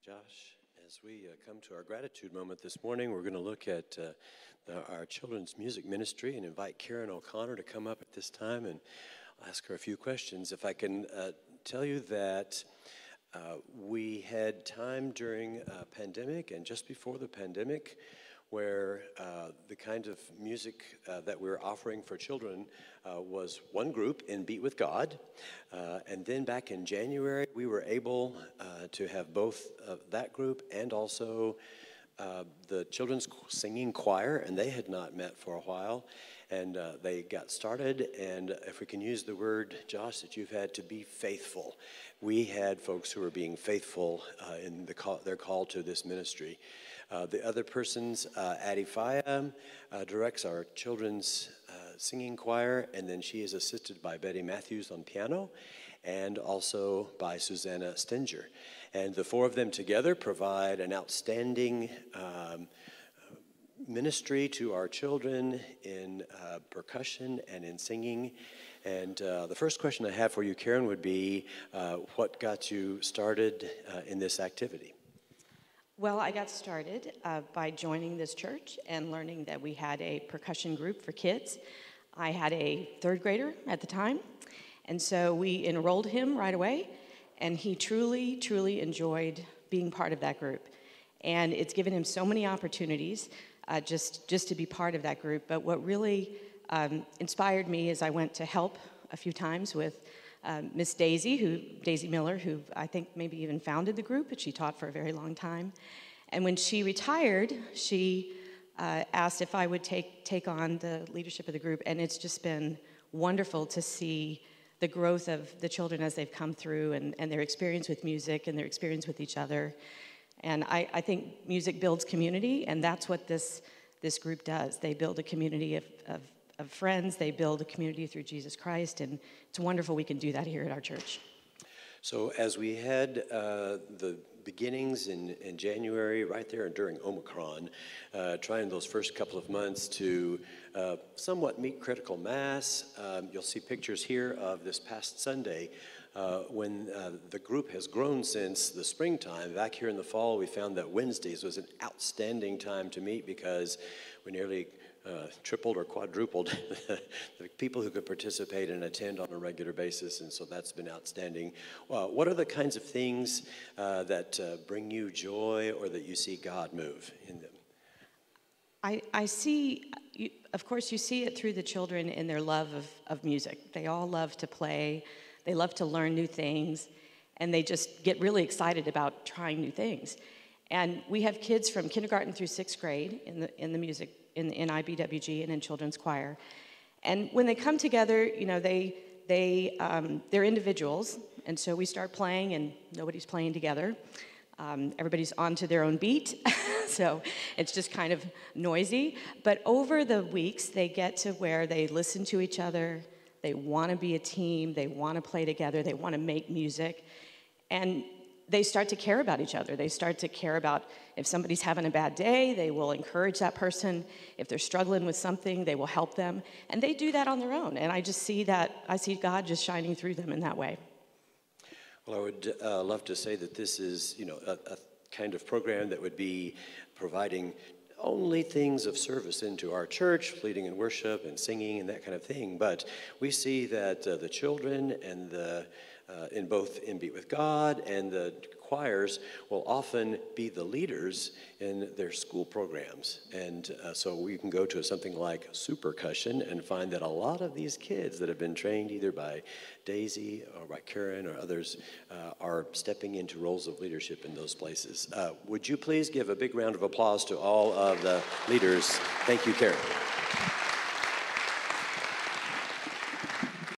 Josh. As we come to our gratitude moment this morning, we're going to look at our children's music ministry and invite Karen O'Connor to come up at this time, and I'll ask her a few questions. If I can tell you that we had time during a pandemic and just before the pandemic where the kind of music that we're offering for children was one group in Beat with God. And then back in January, we were able to have both that group and also the children's singing choir, and they had not met for a while. And they got started, and if we can use the word, Josh, that you've had to be faithful. We had folks who were being faithful in their call to this ministry. The other persons, Addie Faya, directs our children's singing choir, and then she is assisted by Betty Matthews on piano, and also by Susanna Stenger. And the four of them together provide an outstanding ministry to our children in percussion and in singing. And the first question I have for you, Karen, would be what got you started in this activity? Well, I got started by joining this church and learning that we had a percussion group for kids. I had a third grader at the time, and so we enrolled him right away, and he truly, truly enjoyed being part of that group. And it's given him so many opportunities just to be part of that group. But what really inspired me is I went to help a few times with Miss Daisy Miller, who I think maybe even founded the group, but she taught for a very long time. And when she retired, she asked if I would take on the leadership of the group, and it's just been wonderful to see the growth of the children as they've come through and their experience with music and their experience with each other. And I think music builds community, and that's what this group does. They build a community of friends. They build a community through Jesus Christ, and it's wonderful we can do that here at our church. So as we had the beginnings in January, right there during Omicron, trying those first couple of months to somewhat meet critical mass, you'll see pictures here of this past Sunday when the group has grown since the springtime. Back here in the fall, we found that Wednesdays was an outstanding time to meet because we nearly tripled or quadrupled the people who could participate and attend on a regular basis, and so that's been outstanding. What are the kinds of things that bring you joy or that you see God move in them? I see, of course, you see it through the children in their love of music. They all love to play. They love to learn new things, and they just get really excited about trying new things. And we have kids from kindergarten through sixth grade in the music, in IBWG and in children's choir. And when they come together, you know, they're individuals, and so we start playing and nobody's playing together. Everybody's onto their own beat, so it's just kind of noisy. But over the weeks, they get to where they listen to each other, they want to be a team, they want to play together, they want to make music, and they start to care about each other. They start to care about if somebody's having a bad day, they will encourage that person. If they're struggling with something, they will help them. And they do that on their own. And I just see that, I see God just shining through them in that way. Well, I would love to say that this is, you know, a kind of program that would be providing only things of service into our church, leading in worship and singing and that kind of thing. But we see that the children and in both In Beat with God and the choirs will often be the leaders in their school programs. And so we can go to something like Supercussion and find that a lot of these kids that have been trained either by Daisy or by Karen or others are stepping into roles of leadership in those places. Would you please give a big round of applause to all of the leaders? Thank you, Karen.